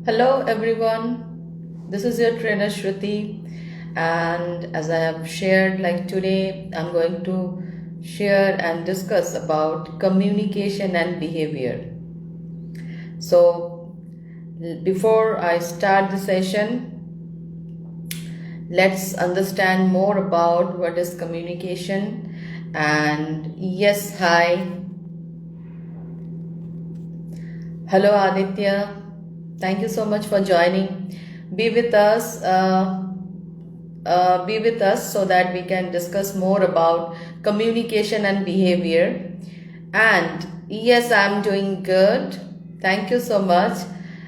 Hello everyone, this is your trainer Shruti, and as I have shared, like today, I'm going to share and discuss about communication and behavior. So, before I start the session, let's understand more about what is communication. And yes, hi, hello Aditya, thank you so much for joining. Be with us. Be with us so that we can discuss more about communication and behavior. And yes, I'm doing good. Thank you so much.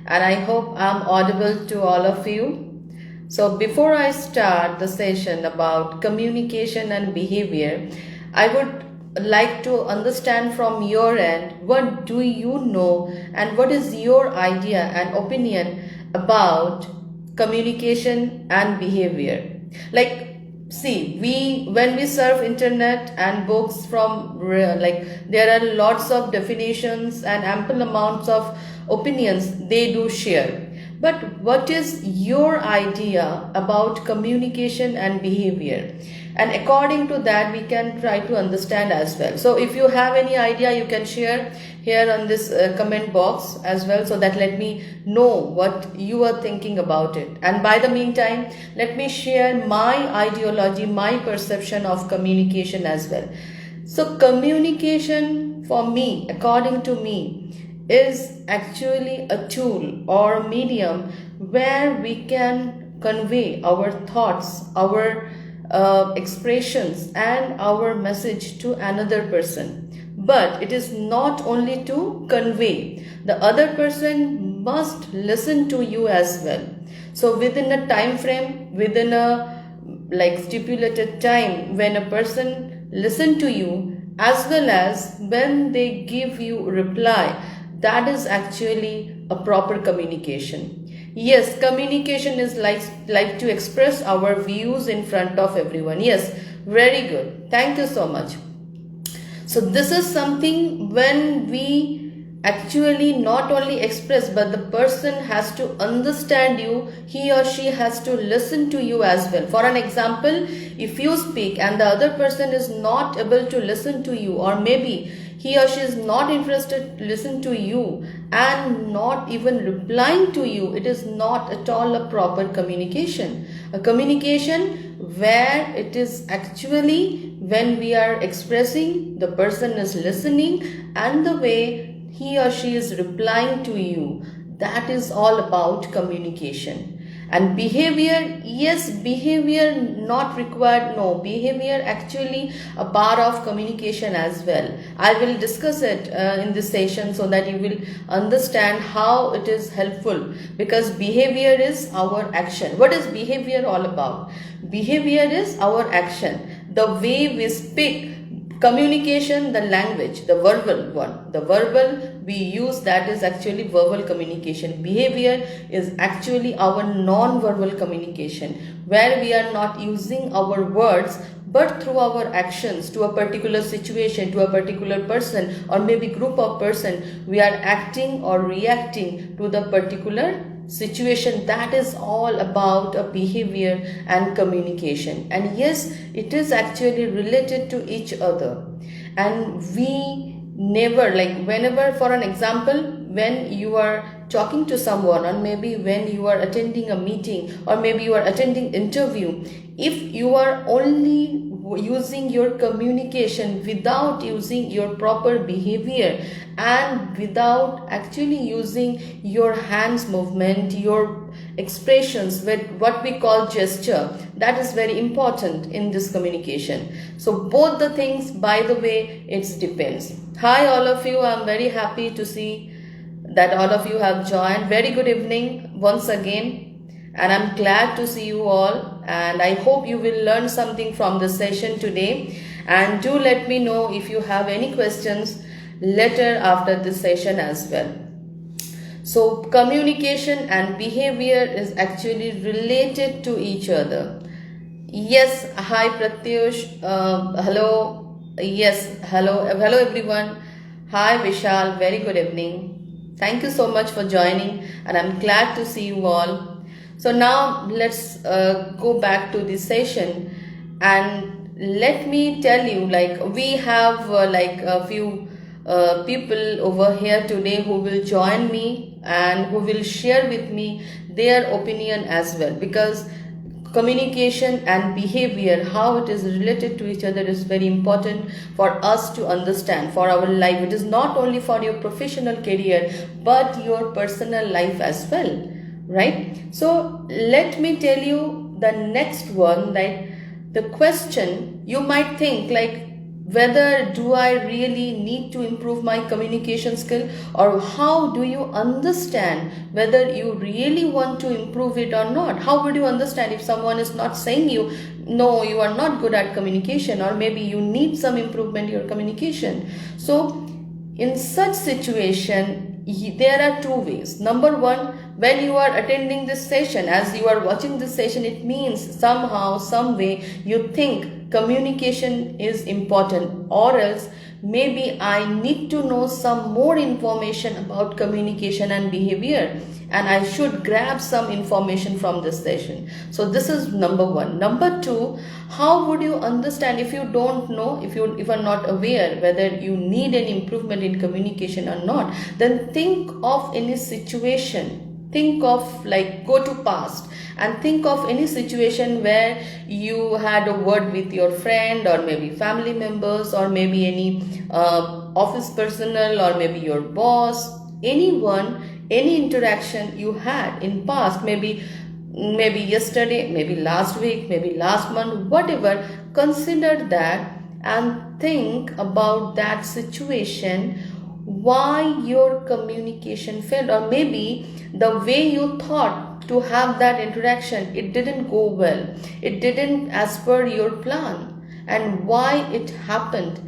And I hope I'm audible to all of you. So, before I start the session about communication and behavior, I would like to understand from your end what do you know and what is your idea and opinion about communication and behavior. Like, see, we when we surf internet and books from like there are lots of definitions and ample amounts of opinions they do share, but what is your idea about communication and behavior? And according to that, we can try to understand as well. So, if you have any idea, you can share here on this comment box as well, so that let me know what you are thinking about it. And by the meantime, let me share my ideology, my perception of communication as well. So, communication for me, according to me, is actually a tool or medium where we can convey our thoughts, our expressions, and our message to another person. But it is not only to convey, the other person must listen to you as well. So, within a time frame, within a like stipulated time, when a person listen to you as well as when they give you reply, that is actually a proper communication. Yes, communication is like to express our views in front of everyone. Yes, very good, thank you so much. So this is something when we actually not only express, but the person has to understand you, he or she has to listen to you as well. For an example, if you speak and the other person is not able to listen to you, or maybe he or she is not interested to listen to you and not even replying to you, it is not at all a proper communication. A communication where it is actually when we are expressing, the person is listening, and the way he or she is replying to you, that is all about communication. And behavior, yes, behavior not required, no, behavior actually a part of communication as well. I will discuss it in this session so that you will understand how it is helpful, because behavior is our action. What is behavior all about? Behavior is our action, the way we speak. Communication, the language, the verbal one, the verbal we use, that is actually verbal communication. Behavior is actually our non-verbal communication, where we are not using our words but through our actions to a particular situation, to a particular person, or maybe group of person, we are acting or reacting to the particular situation. That is all about a behavior and communication. And yes, it is actually related to each other. And we never, like whenever, for an example, when you are talking to someone, or maybe when you are attending a meeting, or maybe you are attending interview, if you are only using your communication without using your proper behavior, and without actually using your hands movement, your expressions, with what we call gesture, that is very important in this communication. So both the things, by the way, it depends. Hi all of you, I'm very happy to see that all of you have joined. Very good evening once again, and I'm glad to see you all, and I hope you will learn something from this session today. And do let me know if you have any questions later after this session as well. So communication and behavior is actually related to each other. Yes, hi Pratyush. Hello. Yes, hello everyone. Hi Vishal, very good evening. Thank you so much for joining, and I'm glad to see you all. So now let's go back to the session, and let me tell you, like, we have like a few people over here today who will join me and who will share with me their opinion as well, because communication and behavior, how it is related to each other, is very important for us to understand for our life. It is not only for your professional career but your personal life as well, right? So let me tell you the next one, like the question you might think, like, whether do I really need to improve my communication skill, or how do you understand whether you really want to improve it or not? How would you understand if someone is not saying you, no, you are not good at communication, or maybe you need some improvement in your communication? So in such situation, there are two ways. Number one, when you are attending this session, as you are watching this session, it means somehow, some way you think communication is important, or else maybe I need to know some more information about communication and behavior, and I should grab some information from this session. So this is number one. Number two, how would you understand if you don't know, if you are not aware whether you need an improvement in communication or not? Then think of any situation. Think of, like, go to past and think of any situation where you had a word with your friend, or maybe family members, or maybe any office personnel, or maybe your boss, anyone, any interaction you had in past, maybe yesterday, maybe last week, maybe last month, whatever. Consider that and think about that situation, why your communication failed, or maybe the way you thought to have that interaction, it didn't go well, it didn't as per your plan, and why it happened.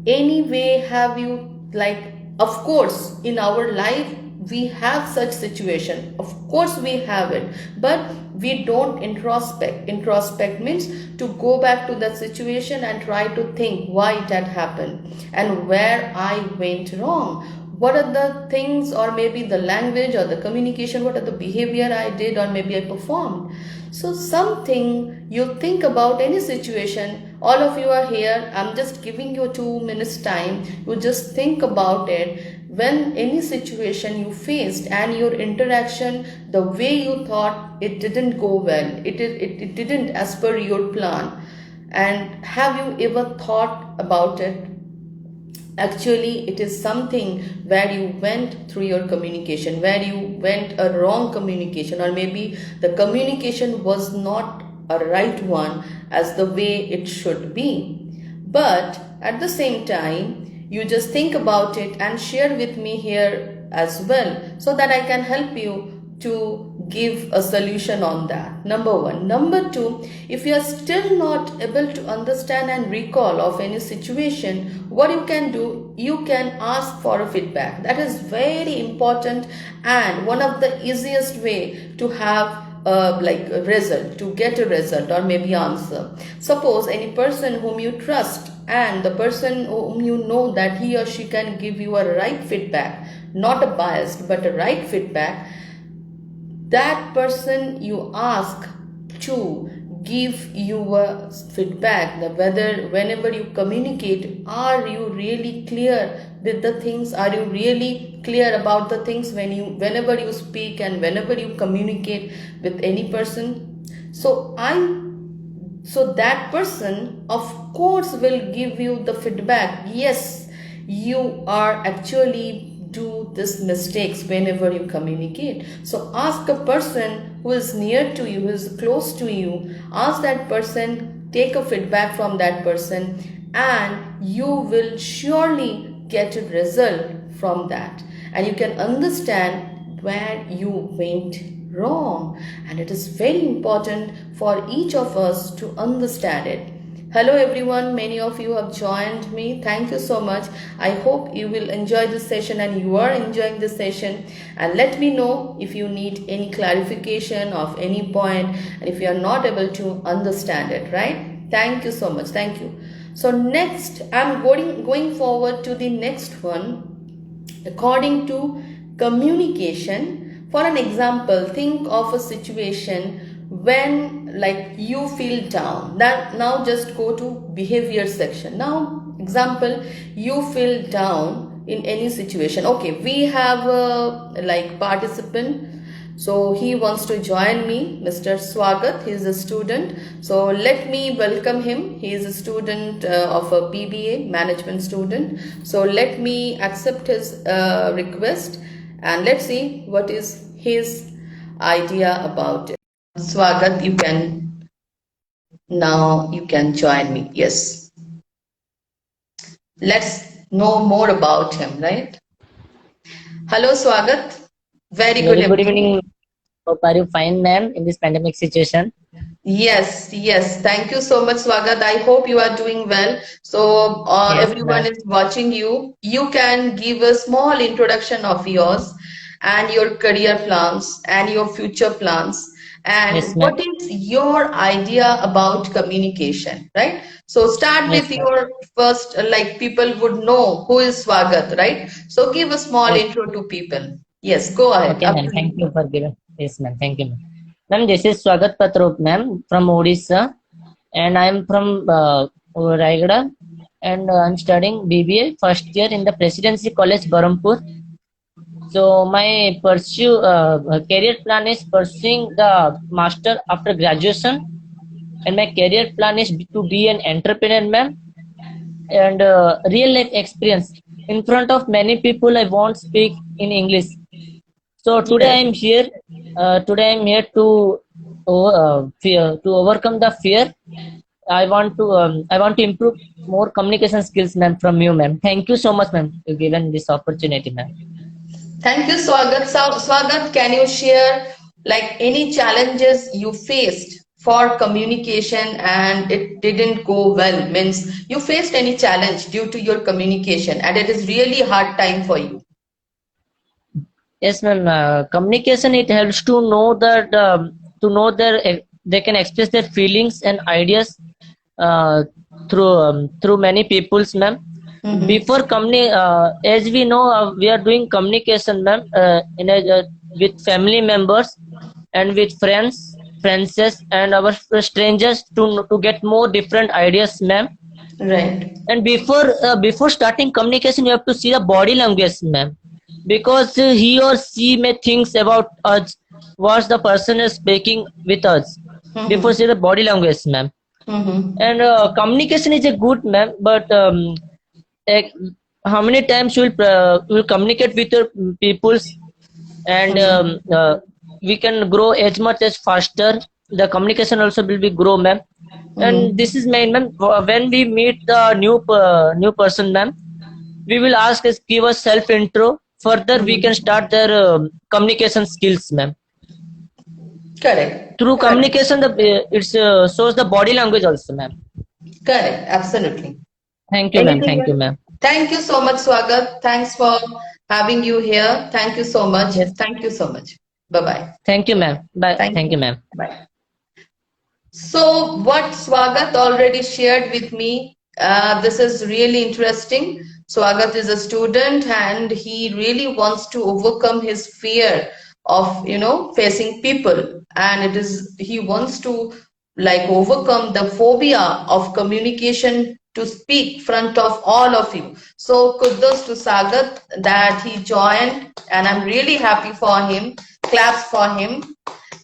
Anyway, have you, like, of course in our life we have such situation, of course we have it, but we don't introspect means to go back to that situation and try to think why it had happened and where I went wrong, what are the things, or maybe the language or the communication, what are the behavior I did or maybe I performed. So something you think about any situation, all of you are here, I'm just giving you 2 minutes time, you just think about it. When any situation you faced and your interaction, the way you thought, it didn't go well, it didn't as per your plan, and have you ever thought about it? Actually, it is something where you went through your communication, where you went a wrong communication, or maybe the communication was not a right one as the way it should be. But at the same time, you just think about it and share with me here as well, so that I can help you to give a solution on that. Number one. Number two, if you are still not able to understand and recall of any situation, what you can do, you can ask for a feedback. That is very important, and one of the easiest way to have like a result, to get a result or maybe answer. Suppose any person whom you trust, and the person whom you know that he or she can give you a right feedback, not a biased but a right feedback, that person you ask to give you a feedback, that whether whenever you communicate, are you really clear with the things, are you really clear about the things whenever you speak and whenever you communicate with any person. So that person of course will give you the feedback, yes, you are actually do these mistakes whenever you communicate. So ask a person who is near to you, who is close to you, ask that person, take a feedback from that person, and you will surely get a result from that, and you can understand where you went wrong. And it is very important for each of us to understand it. Hello everyone, many of you have joined me. Thank you so much. I hope you will enjoy this session, and you are enjoying this session. And let me know if you need any clarification of any point, and if you are not able to understand it, right? Thank you so much. Thank you. So next, I'm going forward to the next one. According to communication, for an example, think of a situation when like you feel down. That now just go to behavior section. Now example, you feel down in any situation. Okay, we have a like participant, so he wants to join me, Mr. Swagat. He is a student. So let me welcome him. He is a student of a BBA, management student. So let me accept his request and let's see what is his idea about it. Swagat, you can join me. Yes. Let's know more about him, right? Hello, Swagat. Very good Very good evening. evening. Hope are you fine, ma'am, in this pandemic situation? Yes, yes. Thank you so much, Swagat. I hope you are doing well. So, Yes, everyone ma'am. is watching you. You can give a small introduction of yours and your career plans and your future plans Yes, and ma'am. what is your idea about communication, right? So, start with Yes, ma'am. your first, like people would know who is Swagat, right? So, give a small Okay, intro to people. Yes, go ahead. okay, Up ma'am. to Thank you. you for giving. Yes, ma'am. Thank you, ma'am. Ma'am, this is Swagat Patrop, ma'am, from Odisha, and I'm from Raigada, and I'm studying BBA first year in the Presidency College, Barampur. So my career plan is pursuing the master after graduation, and my career plan is to be an entrepreneur, ma'am, and real life experience in front of many people. I won't speak in English, so today Yes. I'm here. Today I'm here to fear, to overcome the fear. I want to improve more communication skills, ma'am, from you, ma'am. Thank you so much, ma'am, for given this opportunity, ma'am. Thank you, Swagat. Swagat, can you share like any challenges you faced for communication and it didn't go well? Means you faced any challenge due to your communication and it is really hard time for you. Yes, ma'am. Communication, it helps to know that they can express their feelings and ideas uh, through many peoples, ma'am. Mm-hmm. As we know, we are doing communication, ma'am, with family members and with friends, and our strangers to get more different ideas, ma'am. Right. And before starting communication, you have to see the body language, ma'am, because he or she may thinks about us, what the person is speaking with us. Before see Mm-hmm. the body language, ma'am. And Mm-hmm. communication is a good, ma'am, but eh, how many times you will communicate with your peoples, and Mm-hmm. we can grow as much as faster. The communication also will be grow, ma'am. And this is Mm-hmm. main, ma'am. When we meet the new person, ma'am, we will ask us give us self intro. Further, we can Mm-hmm. start their communication skills, ma'am. Correct. Through Correct. communication, the it's shows the body language also, ma'am. Correct. Absolutely. Thank you, ma'am. Anything Thank you, else? ma'am. Thank you so much, Swagat. Thanks for having you here. Thank you so much. Yes. Thank you so much. Bye-bye. Thank you, ma'am. Bye. Thank Thank you. you, ma'am. Bye. So, what Swagat already shared with me, this is really interesting. Swagat is a student and he really wants to overcome his fear of, facing people. And he wants to like overcome the phobia of communication to speak front of all of you. So, kudos to Sagat that he joined and I'm really happy for him. Claps for him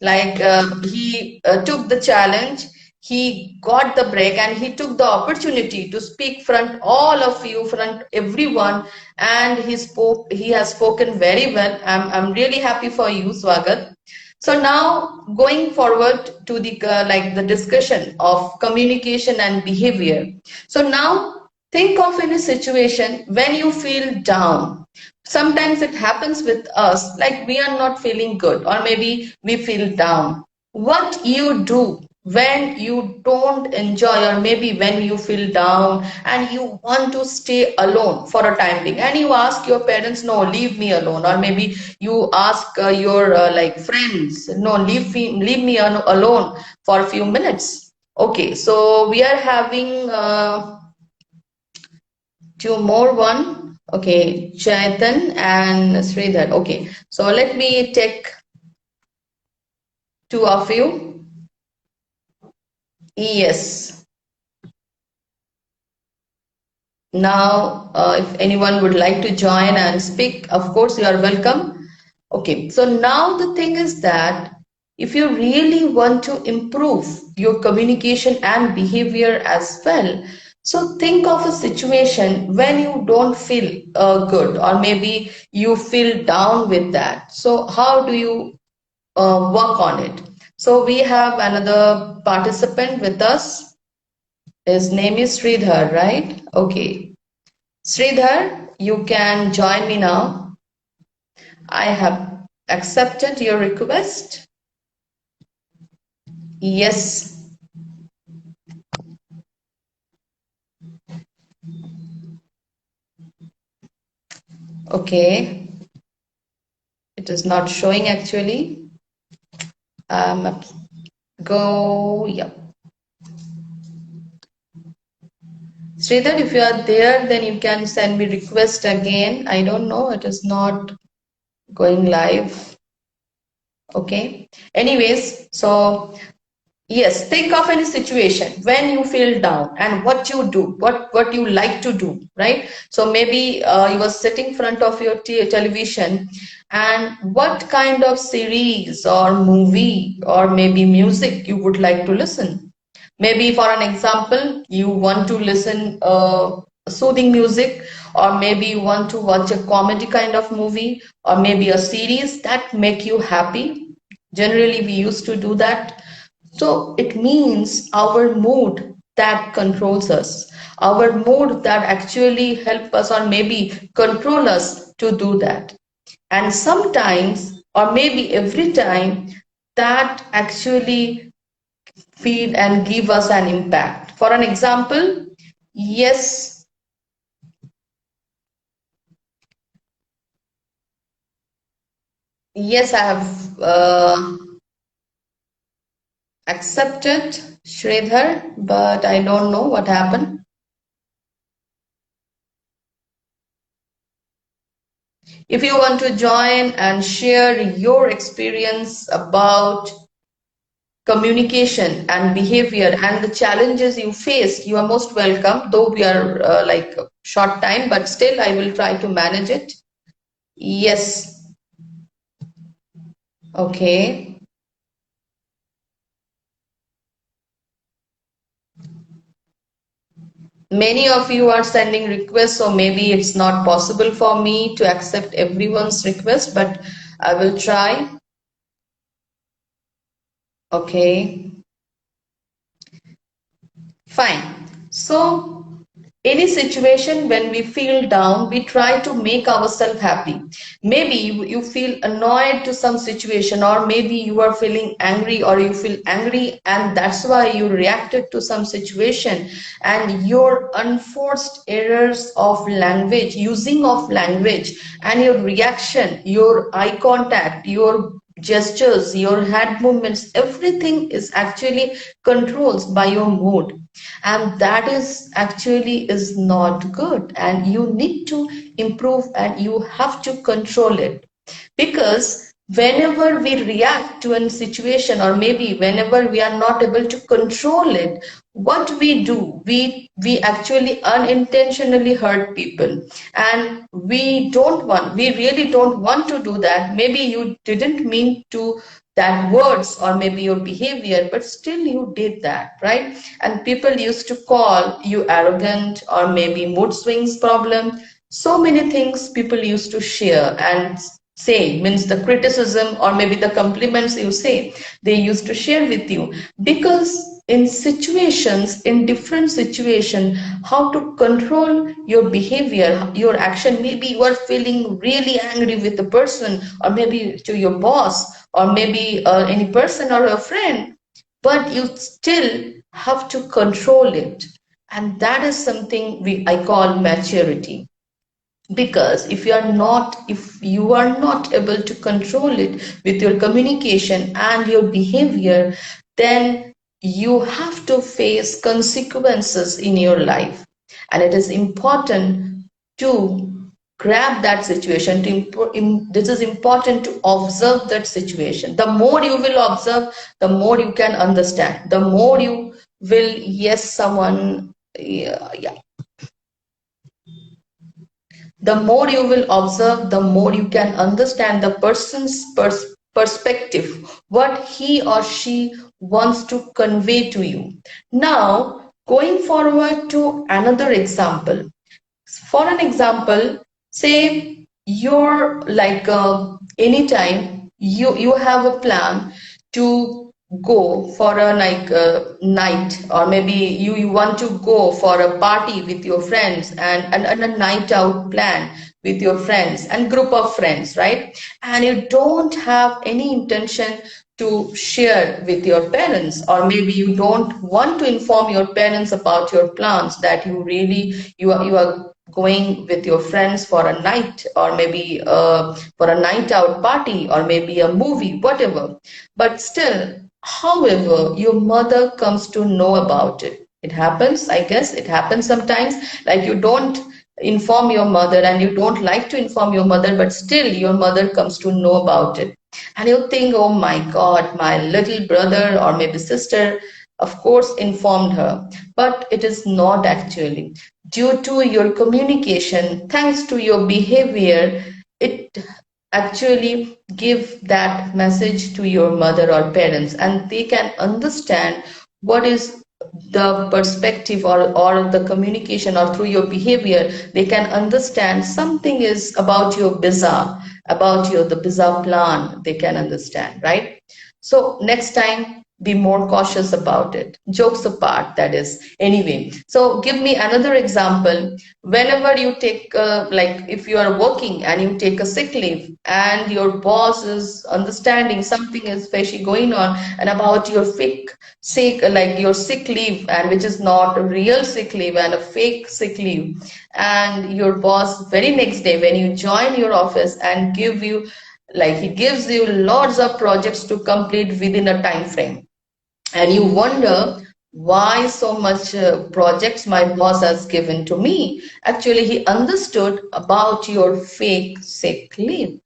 like he took the challenge, he got the break and he took the opportunity to speak front all of you, front everyone, and he has spoken very well. I'm really happy for you, Swagat. So now going forward to the like the discussion of communication and behavior. So now think of in a situation when you feel down. Sometimes it happens with us like we are not feeling good or maybe we feel down. What you do when you don't enjoy or maybe when you feel down and you want to stay alone for a time being and you ask your parents, no, leave me alone, or maybe you ask your like friends, no, leave me alone for a few minutes. Okay, so we are having two more one. Okay, Chaitan and Sridhar. Okay, so let me take two of you. Yes. Now, if anyone would like to join and speak, of course, you are welcome. Okay, so now the thing is that if you really want to improve your communication and behavior as well, so think of a situation when you don't feel good, or maybe you feel down with that. So, how do you work on it? So, we have another participant with us. His name is Sridhar, right? Okay. Sridhar, you can join me now. I have accepted your request. Yes. Okay. It is not showing actually. Go. Yeah. Sridhar, if you are there, then you can send me request again. I don't know. It is not going live. Okay. Anyways, so yes, think of any situation when you feel down and what you do, what you like to do, right? So maybe you were sitting in front of your television, and what kind of series or movie or maybe music you would like to listen. Maybe for an example, you want to listen soothing music, or maybe you want to watch a comedy kind of movie, or maybe a series that make you happy. Generally, we used to do that. So it means our mood that controls us, our mood that actually help us or maybe control us to do that. And sometimes, or maybe every time, that actually feed and give us an impact. For an example, yes, yes, I have accepted Shredhar, but I don't know what happened. If you want to join and share your experience about communication and behavior and the challenges you faced, you are most welcome. Though we are like short time, but still I will try to manage it. Yes. Okay. Many of you are sending requests, so maybe it's not possible for me to accept everyone's request, but I will try. Okay. Fine. So, any situation when we feel down, we try to make ourselves happy. Maybe you feel annoyed to some situation, or maybe you are feeling angry, or you feel angry, and that's why you reacted to some situation. And your unforced errors of language, using of language, and your reaction, your eye contact, your gestures, your hand movements, everything is actually controlled by your mood, and that is actually is not good, and you need to improve and you have to control it. Because whenever we react to a situation, or maybe whenever we are not able to control it, what we do, we actually unintentionally hurt people, and we really don't want to do that. Maybe you didn't mean to that words or maybe your behavior, but still you did that, right? And people used to call you arrogant, or maybe mood swings problem. So many things people used to share and say, means the criticism or maybe the compliments you say, they used to share with you. Because in situations, in different situation, how to control your behavior, your action. Maybe you are feeling really angry with the person, or maybe to your boss, or maybe any person or a friend, but you still have to control it. And that is something I call maturity. Because if you are not able to control it with your communication and your behavior, then you have to face consequences in your life. And it is important to grab that situation. This is important to observe that situation. The more you will observe, the more you can understand. The more you will, yes, someone, yeah. The more you will observe, the more you can understand the person's perspective, what he or she wants to convey to you. Now, going forward to another example. For an example, say you're like anytime you have a plan to go for a like night, or maybe you want to go for a party with your friends, and a night out plan with your friends and group of friends, right? And you don't have any intention to share with your parents, or maybe you don't want to inform your parents about your plans, that you are going with your friends for a night, or maybe for a night out party, or maybe a movie, whatever. But still, however, your mother comes to know about it. It happens, I guess it happens sometimes, like you don't inform your mother, and you don't like to inform your mother, but still your mother comes to know about it. And you think, oh my God, my little brother or maybe sister, of course, informed her. But it is not actually. Due to your communication, thanks to your behavior, it actually give that message to your mother or parents, and they can understand what is the perspective, or the communication, or through your behavior they can understand something is about your bizarre, about your the bizarre plan, they can understand, right? So next time, be more cautious about it. Jokes apart, that is. Anyway, so give me another example. Whenever you take, like if you are working and you take a sick leave, and your boss is understanding something is fishy going on, and about your fake sick, like your sick leave, and which is not a real sick leave and a fake sick leave, and your boss very next day when you join your office and give you, like he gives you lots of projects to complete within a time frame, and you wonder why so much projects my boss has given to me. Actually, he understood about your fake sick leave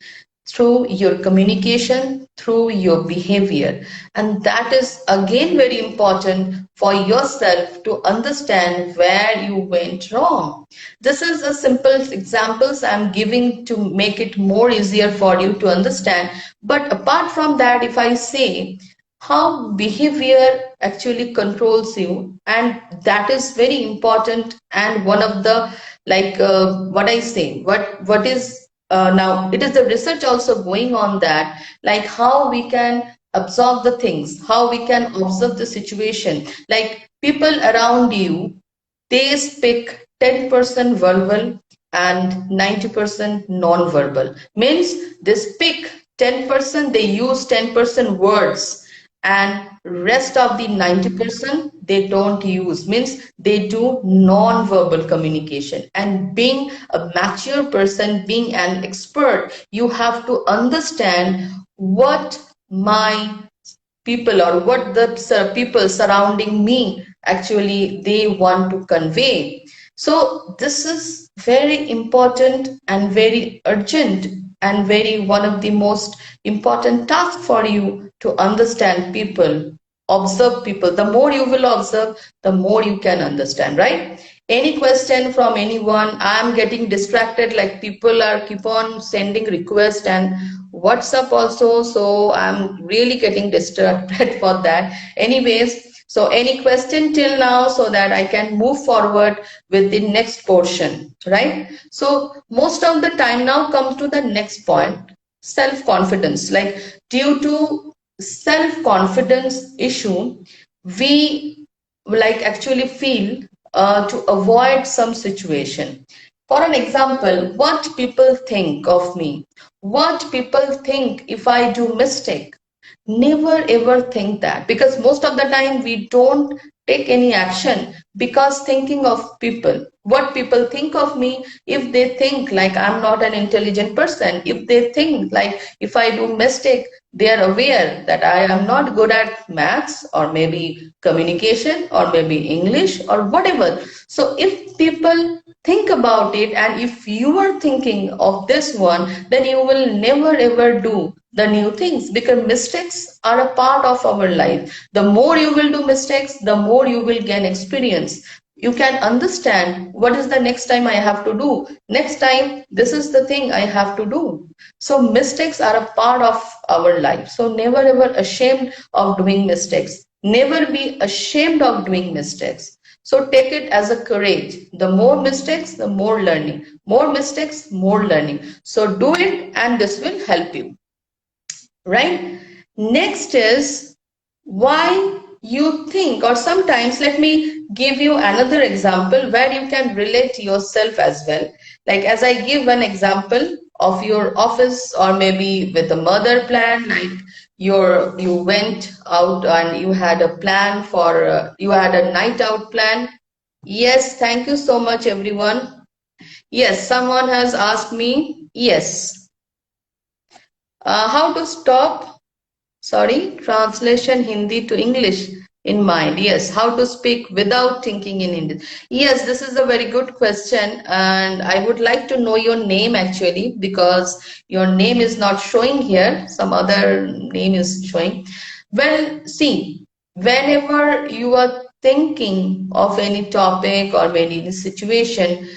through your communication, through your behavior. And that is again very important for yourself to understand where you went wrong. This is a simple examples I'm giving to make it more easier for you to understand. But apart from that, if I say how behavior actually controls you, and that is very important, and one of the, like what I say, what is now it is the research also going on, that like how we can absorb the things, how we can observe the situation. Like people around you, they speak 10% verbal and 90% non-verbal. Means they speak 10%, they use 10% words, and rest of the 90% they don't use. Means they do non-verbal communication. And being a mature person, being an expert, you have to understand what my people, or what the people surrounding me actually they want to convey. So this is very important and very urgent, and very one of the most important tasks for you to understand people, observe people. The more you will observe, the more you can understand, right? Any question from anyone? I'm getting distracted, like people are keep on sending requests and WhatsApp also, so I'm really getting distracted for that. Anyways, so any question till now, so that I can move forward with the next portion, right? So most of the time now comes to the next point, self-confidence. Like due to self-confidence issue, we like actually feel to avoid some situation. For an example, what people think of me, what people think if I do mistake. Never ever think that, because most of the time we don't take any action because thinking of people, what people think of me. If they think like I'm not an intelligent person, if they think like if I do mistake, they are aware that I am not good at maths, or maybe communication, or maybe English, or whatever. So if people Think about it, and if you are thinking of this one, then you will never ever do the new things, because mistakes are a part of our life. The more you will do mistakes, the more you will gain experience. You can understand what is the next time I have to do. Next time, this is the thing I have to do. So mistakes are a part of our life. So never ever ashamed of doing mistakes. Never be ashamed of doing mistakes. So take it as a courage. The more mistakes, the more learning. More mistakes, more learning. So do it, and this will help you. Right? Next is why you think, or sometimes let me give you another example where you can relate yourself as well. Like as I give an example of your office, or maybe with a mother plan, like you went out and you had a plan for you had a night out plan. Yes, thank you so much everyone. Yes, someone has asked me. Yes. How to stop, sorry, translation Hindi to English in mind. Yes, how to speak without thinking in Hindi. Yes, this is a very good question, and I would like to know your name actually, because your name is not showing here. Some other name is showing. Well, see, whenever you are thinking of any topic or any situation,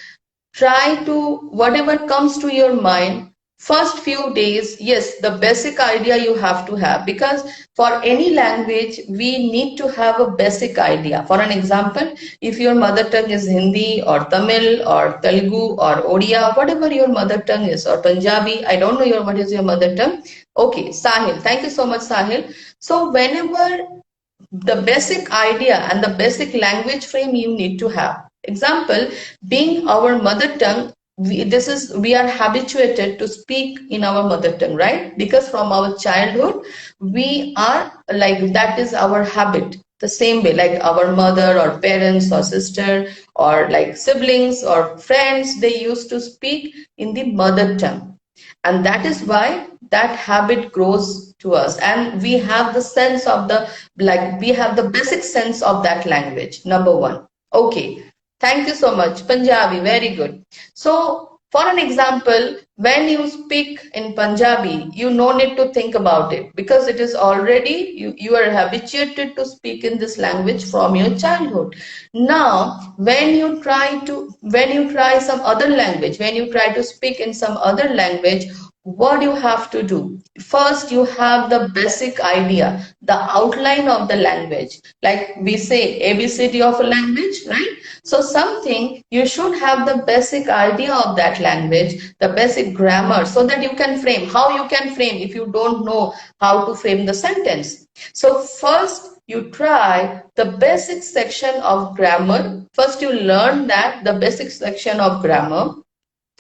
try to, whatever comes to your mind, first few days, yes, the basic idea you have to have, because for any language we need to have a basic idea. For an example, if your mother tongue is Hindi or Tamil or Telugu or Odia, whatever your mother tongue is, or Punjabi, I don't know what is your mother tongue. Okay, Sahil, thank you so much, Sahil. So whenever, the basic idea and the basic language frame you need to have. Example, being our mother tongue, we are habituated to speak in our mother tongue, right? Because from our childhood, we are like, that is our habit. The same way, like our mother or parents or sister or like siblings or friends, they used to speak in the mother tongue, and that is why that habit grows to us, and we have the sense of the, like we have the basic sense of that language. Number one. Okay, thank you so much. Punjabi, very good. So for an example, when you speak in Punjabi, you no need to think about it, because it is already, you are habituated to speak in this language from your childhood. Now when you try some other language, when you try to speak in some other language, what you have to do? First, you have the basic idea, the outline of the language. Like we say ABCD of a language, right? So something, you should have the basic idea of that language, the basic grammar, so that you can frame. How you can frame if you don't know how to frame the sentence? So first, you try the basic section of grammar. First, you learn that the basic section of grammar,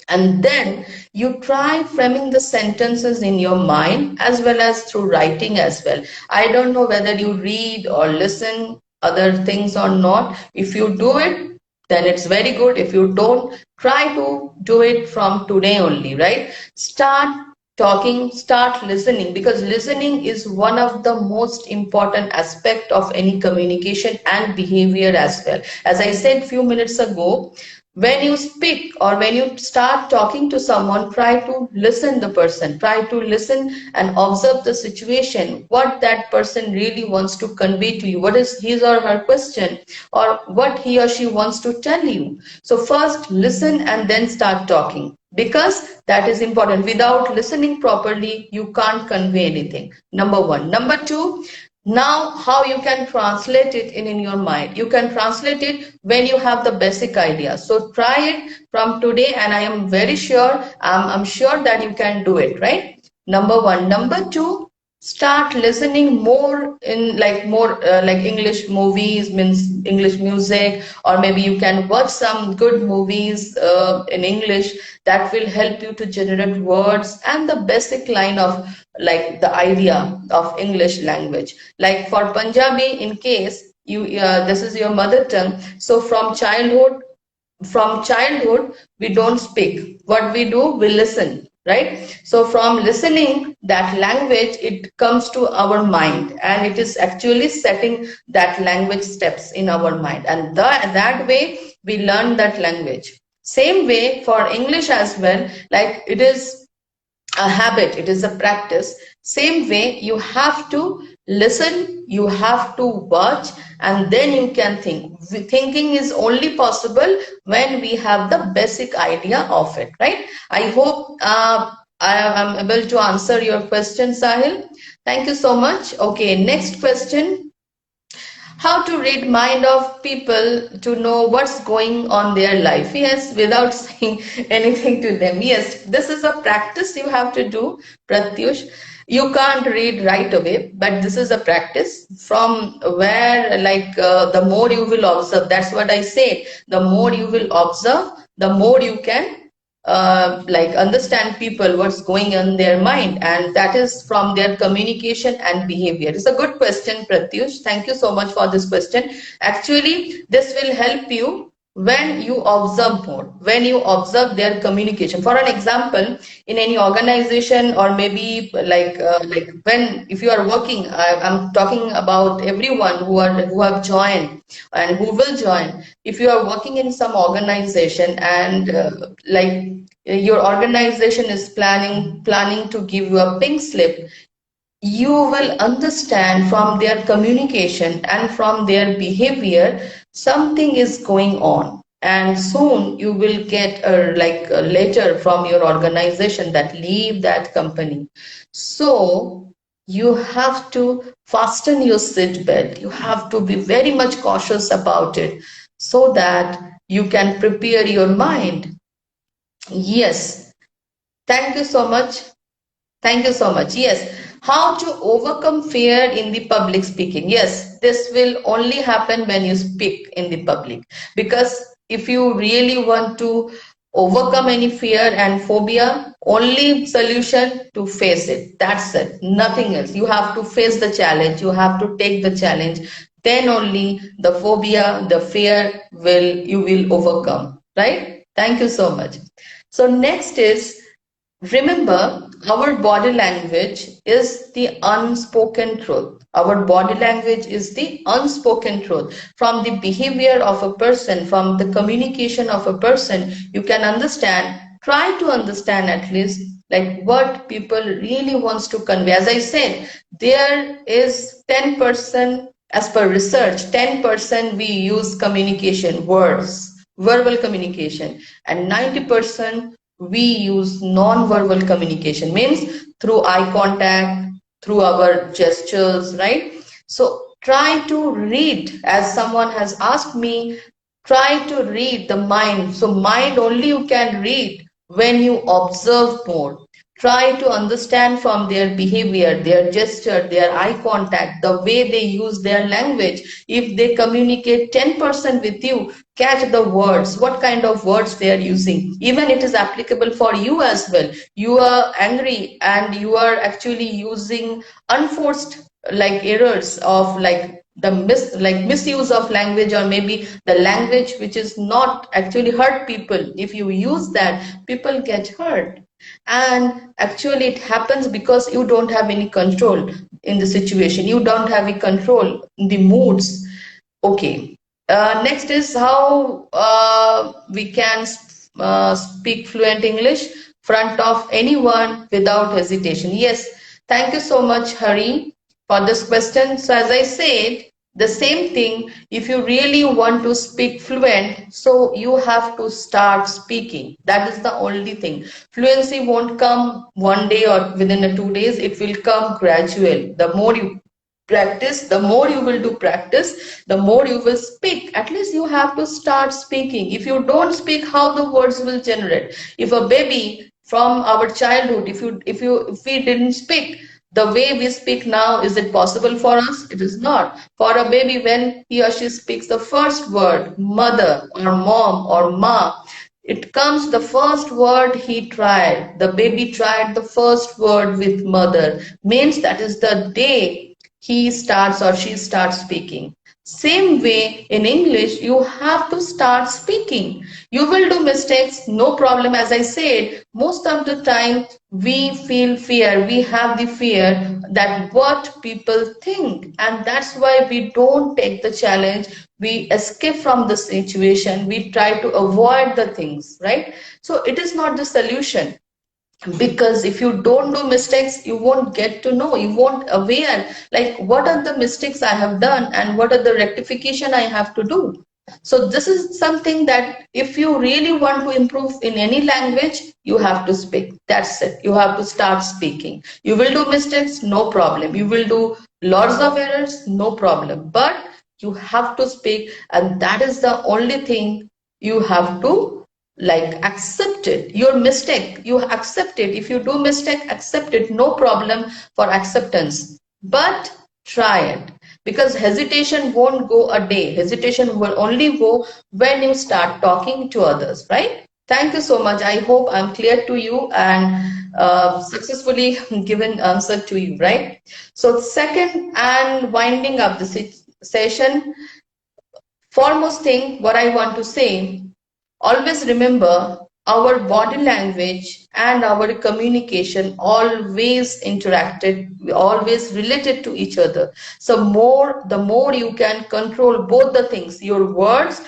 and then you try framing the sentences in your mind as well as through writing as well. I don't know whether you read or listen other things or not. If you do it, then it's very good. If you don't, try to do it from today only, right? Start talking, start listening, because listening is one of the most important aspect of any communication and behavior as well. As I said few minutes ago, when you speak or when you start talking to someone, try to listen the person, try to listen and observe the situation, what that person really wants to convey to you, what is his or her question, or what he or she wants to tell you. So first listen and then start talking, because that is important. Without listening properly, you can't convey anything. Number one. Number two, now how you can translate it in your mind? You can translate it when you have the basic idea. So try it from today, and I am very sure, I'm sure that you can do it, right? Number one. Number two, start listening more in like English movies, means English music, or maybe you can watch some good movies in English that will help you to generate words and the basic line of like the idea of English language. Like for Punjabi, in case you this is your mother tongue, so from childhood we don't speak. What we do, we listen, right? So from listening that language, it comes to our mind, and it is actually setting that language steps in our mind, and that way we learn that language. Same way for English as well, like it is a habit, it is a practice. Same way, you have to listen, you have to watch, and then you can think. Thinking is only possible when we have the basic idea of it, right? I hope I am able to answer your question, Sahil. Thank you so much. Okay, next question. How to read mind of people to know what's going on their life? Yes, without saying anything to them. Yes, this is a practice you have to do, Pratyush. You can't read right away, but this is a practice from where, like, the more you will observe. That's what I said. The more you will observe, the more you can like understand people, what's going on in their mind, and that is from their communication and behavior. It's a good question, Pratyush. Thank you so much for this question. Actually, this will help you when you observe more, when you observe their communication. For an example, in any organization, or maybe like when if you are working, I'm talking about everyone who have joined and who will join. If you are working in some organization, and like your organization is planning to give you a pink slip, you will understand from their communication and from their behavior something is going on, and soon you will get a letter from your organization that leave that company. So you have to fasten your seat belt, you have to be very much cautious about it, so that you can prepare your mind. Yes, thank you so much. Thank you so much. Yes. How to overcome fear in the public speaking? Yes, this will only happen when you speak in the public. Because if you really want to overcome any fear and phobia, only solution to face it. That's it. Nothing else. You have to face the challenge. You have to take the challenge. Then only the phobia, the fear you will overcome. Right? Thank you so much. So next is, remember, our body language is the unspoken truth. Our body language is the unspoken truth. From the behavior of a person, from the communication of a person, you can understand, try to understand at least, like what people really wants to convey. As I said, there is 10%, as per research, 10% we use communication, words, verbal communication, and 90% we use non-verbal communication, means through eye contact, through our gestures, right? So try to read, as someone has asked me, try to read the mind. So mind only you can read when you observe more. Try to understand from their behavior, their gesture, their eye contact, the way they use their language. If they communicate 10% with you, catch the words, what kind of words they are using. Even it is applicable for you as well. You are angry and you are actually using unforced like errors of like the misuse of language, or maybe the language which is not actually hurt people. If you use that, people get hurt. And actually it happens because you don't have any control in the situation, you don't have any control in the moods. Okay, next is how we can speak fluent English front of anyone without hesitation. Yes, thank you so much, Hari, for this question. So as I said, the same thing, if you really want to speak fluent, so you have to start speaking. That is the only thing. Fluency won't come one day or within 2 days. It will come gradual. The more you practice, the more you will do practice, the more you will speak. At least you have to start speaking. If you don't speak, how the words will generate? If a baby from our childhood, if we didn't speak the way we speak now, is it possible for us? It is not. For a baby, when he or she speaks the first word, mother or mom or ma, it comes the first word he tried. The baby tried the first word with mother. Means that is the day he starts or she starts speaking. Same way in English, you have to start speaking. You will do mistakes, no problem. As I said, most of the time we feel fear. We have the fear that what people think, and that's why we don't take the challenge. We escape from the situation. We try to avoid the things, right? So it is not the solution, because if you don't do mistakes, you won't get to know, you won't aware like what are the mistakes I have done and what are the rectification I have to do. So this is something that if you really want to improve in any language, you have to speak. That's it, you have to start speaking. You will do mistakes, no problem. You will do lots of errors, no problem, but you have to speak, and that is the only thing. You have to like accept it, your mistake, you accept it. If you do mistake, accept it, no problem for acceptance, but try it, because hesitation won't go a day. Hesitation will only go when you start talking to others, right? Thank you so much. I hope I'm clear to you and successfully given answer to you, right? So second, and winding up the session, foremost thing what I want to say, always remember, our body language and our communication always interacted, always related to each other. So the more you can control both the things, your words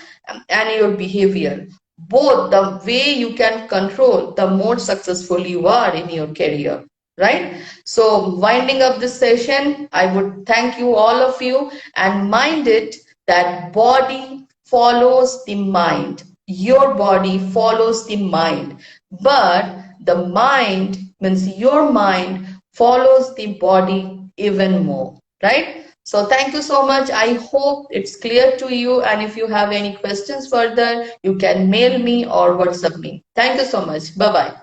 and your behavior, both the way you can control, the more successful you are in your career. Right? So winding up this session, I would thank you, all of you, and mind it that body follows the mind. Your body follows the mind, but the mind means your mind follows the body even more, right? So thank you so much. I hope it's clear to you, and if you have any questions further, you can mail me or WhatsApp me. Thank you so much. Bye bye.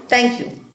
Thank you.